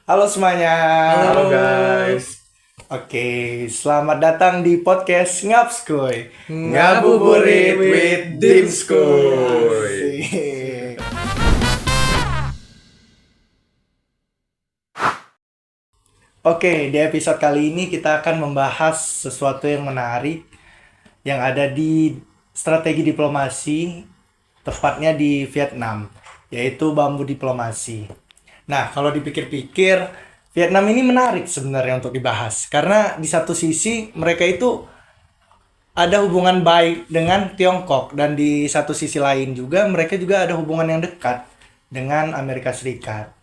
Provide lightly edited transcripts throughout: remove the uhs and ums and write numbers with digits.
Halo semuanya. Halo guys, Oke, selamat datang di podcast Ngapskoy. ngabuburit with Dimskoy. Asik. Oke, di episode kali ini kita akan membahas sesuatu yang menarik yang ada di strategi diplomasi, tepatnya di Vietnam, yaitu bambu diplomasi. Nah, kalau dipikir-pikir, Vietnam ini menarik sebenarnya untuk dibahas karena di satu sisi mereka itu ada hubungan baik dengan Tiongkok dan di satu sisi lain juga mereka juga ada hubungan yang dekat dengan Amerika Serikat.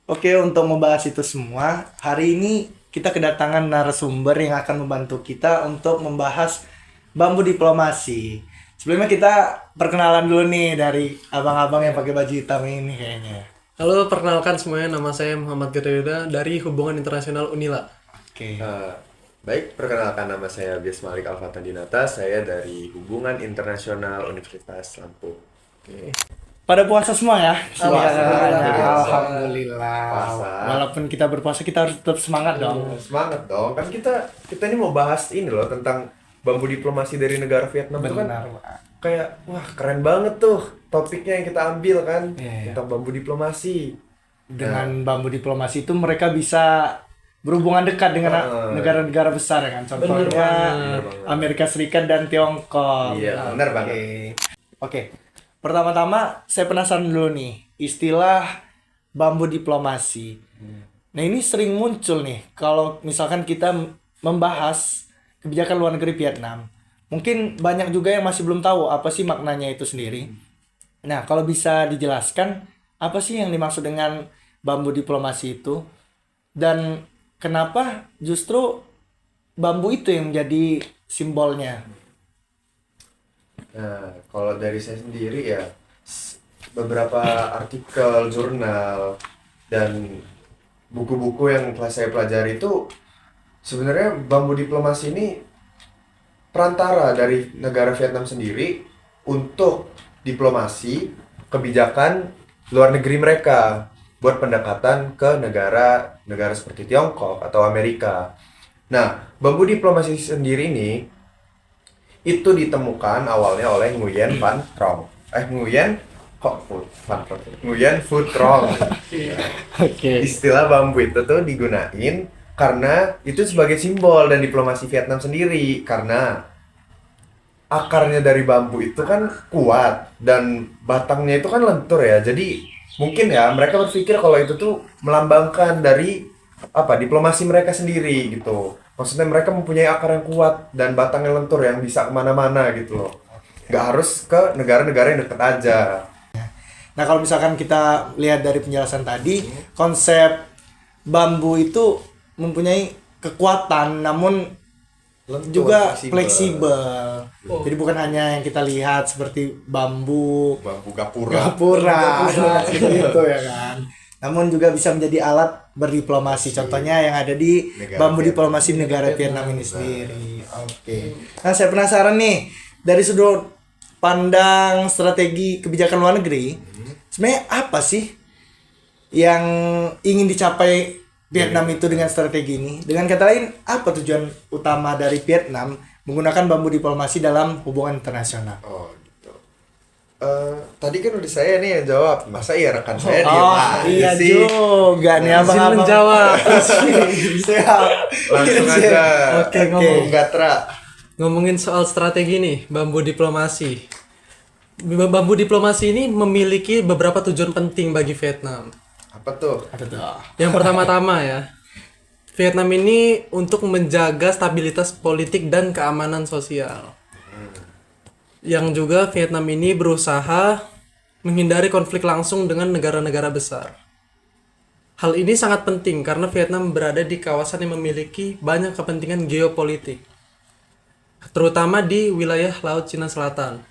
Oke, untuk membahas itu semua, hari ini kita kedatangan narasumber yang akan membantu kita untuk membahas bambu diplomasi. Sebelumnya kita perkenalan dulu nih dari abang-abang yang pakai baju hitam ini kayaknya. Halo, perkenalkan semuanya, nama saya Muhammad Geriuda dari Hubungan Internasional Unila. Oke. Baik, perkenalkan nama saya Bias Malik Alfatandinata, saya dari Hubungan Internasional Universitas Lampung. Oke. Pada puasa semua ya? Alhamdulillah. Alhamdulillah. Puasa. Walaupun kita berpuasa kita harus tetap semangat dong. Semangat dong, kan kita ini mau bahas ini loh tentang bambu diplomasi dari negara Vietnam itu kan Benar, Pak. kayak wah keren banget tuh topiknya yang kita ambil kan Iya. tentang bambu diplomasi. Dengan bambu diplomasi itu mereka bisa berhubungan dekat dengan negara-negara besar ya kan. Contohnya banget. Amerika Serikat dan Tiongkok. Iya, benar banget. Oke. Pertama-tama saya penasaran dulu nih istilah bambu diplomasi. Nah, ini sering muncul nih kalau misalkan kita membahas kebijakan luar negeri Vietnam. Mungkin banyak juga yang masih belum tahu apa sih maknanya itu sendiri. Nah, kalau bisa dijelaskan apa sih yang dimaksud dengan bambu diplomasi itu dan kenapa justru bambu itu yang menjadi simbolnya? Nah, kalau dari saya sendiri ya beberapa artikel, jurnal, dan buku-buku yang telah saya pelajari itu sebenarnya bambu diplomasi ini perantara dari negara Vietnam sendiri untuk diplomasi kebijakan luar negeri mereka buat pendekatan ke negara seperti Tiongkok atau Amerika. Nah, bambu diplomasi sendiri ini itu ditemukan awalnya oleh Nguyen Van Trong. Nguyen Van Trong. Nguyen Phu Trong. Oke. Istilah bambu itu tuh digunain karena itu sebagai simbol dan diplomasi Vietnam sendiri karena akarnya dari bambu itu kan kuat dan batangnya itu kan lentur ya. Jadi mungkin ya mereka berpikir kalau itu tuh melambangkan dari diplomasi mereka sendiri gitu. Maksudnya mereka mempunyai akar yang kuat dan batang yang lentur yang bisa kemana-mana gitu loh. Nggak harus ke negara-negara yang deket aja. Nah, kalau misalkan kita lihat dari penjelasan tadi, konsep bambu itu mempunyai kekuatan namun Lentur, juga fleksibel. Jadi bukan hanya yang kita lihat seperti bambu Bambu gapura. gapura seperti itu ya kan. Namun juga bisa menjadi alat berdiplomasi. Contohnya yang ada di Negara bambu Vietnam. diplomasi negara Vietnam ini sendiri. Oke. Nah, saya penasaran nih dari sudut pandang strategi kebijakan luar negeri, sebenarnya apa sih yang ingin dicapai Vietnam itu dengan strategi ini? Dengan kata lain, apa tujuan utama dari Vietnam menggunakan bambu diplomasi dalam hubungan internasional? Oh gitu. Tadi kan udah saya nih yang jawab. Masa ya rekan saya diem Oh, aja iya sih? juga nih Izin abang-abang. menjawab. Siap. Langsung aja. Oke, Bung Gatra. Ngomongin soal strategi nih, bambu diplomasi. Bambu diplomasi ini memiliki beberapa tujuan penting bagi Vietnam. Apa tuh? Apa tuh? Yang pertama-tama ya, Vietnam ini untuk menjaga stabilitas politik dan keamanan sosial. Yang juga Vietnam ini berusaha menghindari konflik langsung dengan negara-negara besar. Hal ini sangat penting karena Vietnam berada di kawasan yang memiliki banyak kepentingan geopolitik, terutama di wilayah Laut Cina Selatan.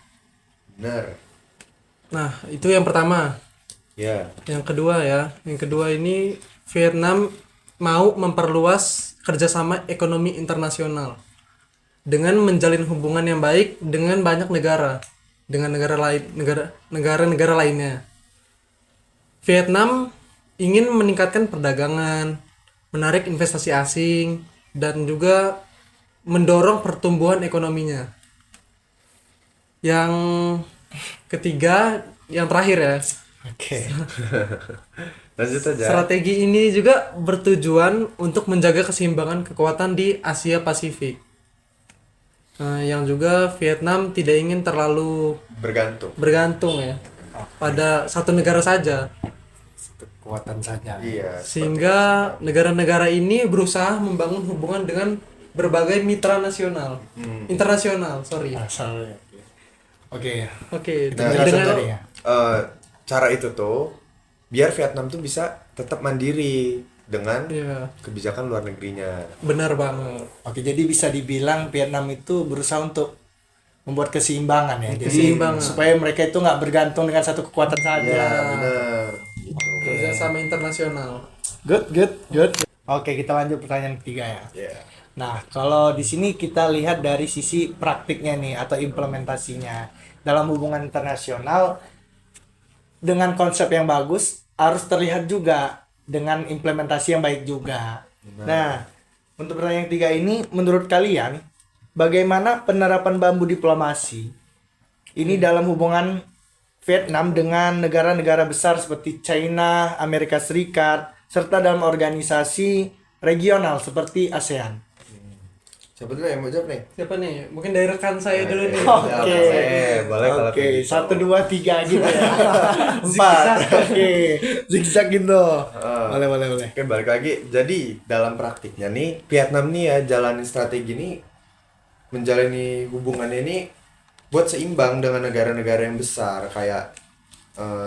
Benar. Nah, itu yang pertama. Ya. Yang kedua ini Vietnam mau memperluas kerjasama ekonomi internasional dengan menjalin hubungan yang baik dengan banyak negara, dengan negara lainnya. Vietnam ingin meningkatkan perdagangan, menarik investasi asing, dan juga mendorong pertumbuhan ekonominya. Yang ketiga, yang terakhir ya, Oke. Lanjut aja. strategi ini juga bertujuan untuk menjaga keseimbangan kekuatan di Asia Pasifik. Yang juga Vietnam tidak ingin terlalu bergantung ya pada satu negara saja, Kekuatan saja. Iya. sehingga negara-negara ini berusaha membangun hubungan dengan berbagai mitra internasional, sorry. Asalnya. Oke. Oke, Nah, dengan tadi ya. Cara itu tuh biar Vietnam tuh bisa tetap mandiri dengan ya, kebijakan luar negerinya. benar banget. Oke, jadi bisa dibilang Vietnam itu berusaha untuk membuat keseimbangan ya. Jadi Keseimbangan. supaya mereka itu nggak bergantung dengan satu kekuatan saja. Iya, benar. Kerjasama internasional. Good. Oke, kita lanjut pertanyaan ketiga ya. Iya. Nah, kalau di sini kita lihat dari sisi praktiknya nih atau implementasinya dalam hubungan internasional dengan konsep yang bagus harus terlihat juga dengan implementasi yang baik juga. Nah, untuk pertanyaan ketiga ini menurut kalian bagaimana penerapan bambu diplomasi ini dalam hubungan Vietnam dengan negara-negara besar seperti China, Amerika Serikat, serta dalam organisasi regional seperti ASEAN? Siapa dulu yang mau jawab nih? Siapa nih? Mungkin dari rekan saya dulu nih. Oke. Boleh kalau Oke, kayak gitu. 1, 2, 3 gitu ya. 4. Oke. Zigzag gitu. Boleh. Oke, balik lagi. Jadi, dalam praktiknya nih, Vietnam nih ya jalanin strategi nih, menjalani hubungannya ini buat seimbang dengan negara-negara yang besar kayak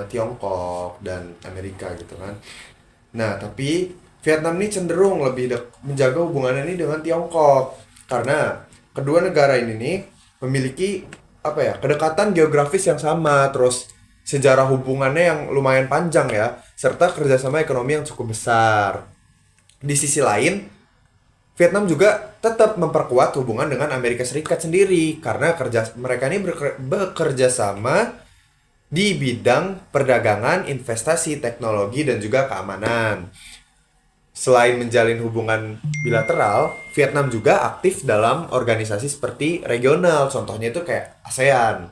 Tiongkok dan Amerika gitu kan. Nah, tapi Vietnam ini cenderung lebih menjaga hubungannya ini dengan Tiongkok karena kedua negara ini nih memiliki kedekatan geografis yang sama, terus sejarah hubungannya yang lumayan panjang ya, serta kerjasama ekonomi yang cukup besar. Di sisi lain, Vietnam juga tetap memperkuat hubungan dengan Amerika Serikat sendiri karena mereka ini bekerja sama di bidang perdagangan, investasi, teknologi, dan juga keamanan. Selain menjalin hubungan bilateral, Vietnam juga aktif dalam organisasi seperti regional, contohnya itu kayak ASEAN.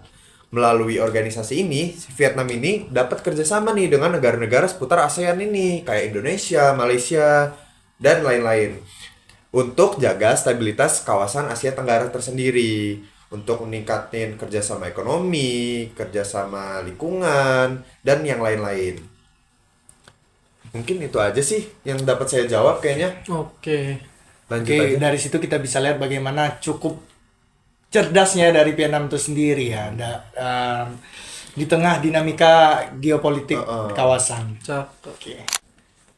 Melalui organisasi ini, Vietnam ini dapat kerjasama nih dengan negara-negara seputar ASEAN ini, kayak Indonesia, Malaysia, dan lain-lain. Untuk jaga stabilitas kawasan Asia Tenggara tersendiri, untuk meningkatin kerjasama ekonomi, kerjasama lingkungan, dan yang lain-lain. Mungkin itu aja sih yang dapat saya jawab kayaknya. Oke. Lanjut Oke, aja. dari situ kita bisa lihat bagaimana cukup cerdasnya dari Vietnam itu sendiri ya. Di tengah dinamika geopolitik kawasan. Cakep. Oke.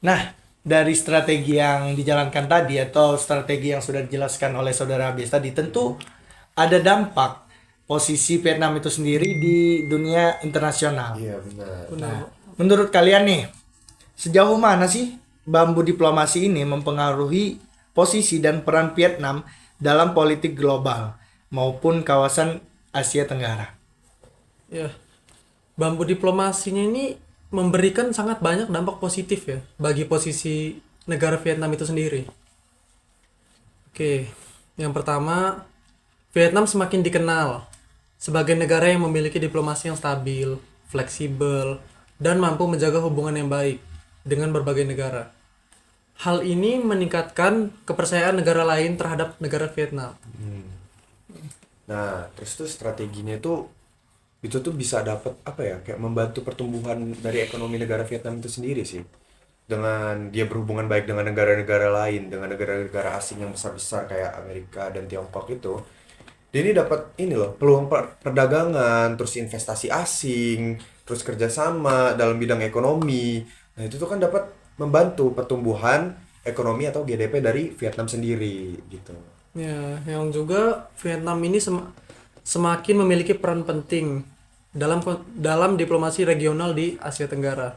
Nah, dari strategi yang dijalankan tadi atau strategi yang sudah dijelaskan oleh saudara Abies tadi, tentu ada dampak posisi Vietnam itu sendiri di dunia internasional. Iya, benar. Nah, menurut kalian nih, sejauh mana sih bambu diplomasi ini mempengaruhi posisi dan peran Vietnam dalam politik global maupun kawasan Asia Tenggara? Ya. Bambu diplomasinya ini memberikan sangat banyak dampak positif ya bagi posisi negara Vietnam itu sendiri. Oke, yang pertama, Vietnam semakin dikenal sebagai negara yang memiliki diplomasi yang stabil, fleksibel, dan mampu menjaga hubungan yang baik dengan berbagai negara. Hal ini meningkatkan kepercayaan negara lain terhadap negara Vietnam. Nah, terus tuh strateginya itu tuh bisa dapat kayak membantu pertumbuhan dari ekonomi negara Vietnam itu sendiri sih. Dengan dia berhubungan baik dengan negara-negara lain, dengan negara-negara asing yang besar-besar kayak Amerika dan Tiongkok itu. Dia ini dapat peluang perdagangan, terus investasi asing, terus kerjasama dalam bidang ekonomi. Nah, itu tuh kan dapat membantu pertumbuhan ekonomi atau GDP dari Vietnam sendiri gitu. Ya, yang juga Vietnam ini semakin memiliki peran penting dalam diplomasi regional di Asia Tenggara.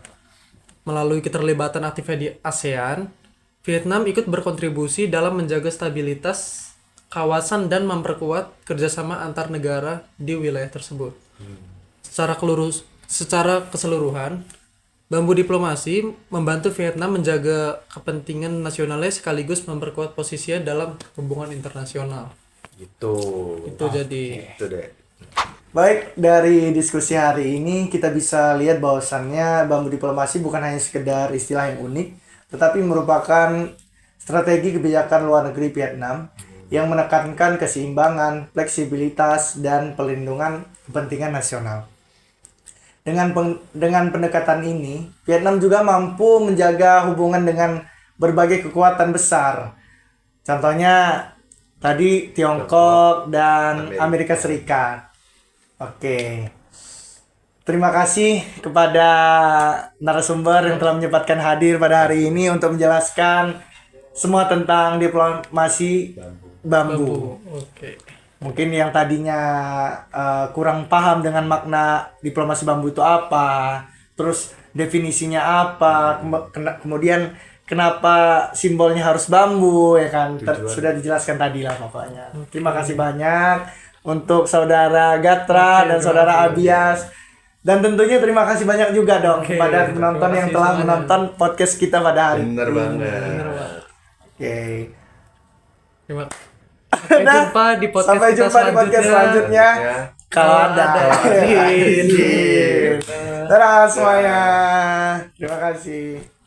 Melalui keterlibatan aktifnya di ASEAN, Vietnam ikut berkontribusi dalam menjaga stabilitas kawasan dan memperkuat kerjasama antar negara di wilayah tersebut. Secara keseluruhan, Bambu diplomasi membantu Vietnam menjaga kepentingan nasionalnya sekaligus memperkuat posisinya dalam hubungan internasional. Gitu. Itu jadi Itu deh. Baik, dari diskusi hari ini kita bisa lihat bahwasannya bambu diplomasi bukan hanya sekedar istilah yang unik, tetapi merupakan strategi kebijakan luar negeri Vietnam yang menekankan keseimbangan, fleksibilitas, dan pelindungan kepentingan nasional. Dengan pendekatan ini, Vietnam juga mampu menjaga hubungan dengan berbagai kekuatan besar. Contohnya tadi Tiongkok dan Amerika Serikat. Oke. Terima kasih kepada narasumber yang telah menyempatkan hadir pada hari ini untuk menjelaskan semua tentang diplomasi bambu. oke. Mungkin yang tadinya kurang paham dengan makna diplomasi bambu itu apa, terus definisinya apa, kemudian kenapa simbolnya harus bambu, ya kan? Sudah dijelaskan tadi lah pokoknya. Terima kasih banyak untuk saudara Gatra dan saudara Abias. Dan tentunya terima kasih banyak juga dong kepada penonton yang telah menonton podcast kita pada hari ini. Bener banget. Oke. Terima Sampai jumpa di podcast Sampai kita jumpa di podcast selanjutnya. Kalau ada. Adin. Dadah semuanya. Terima kasih.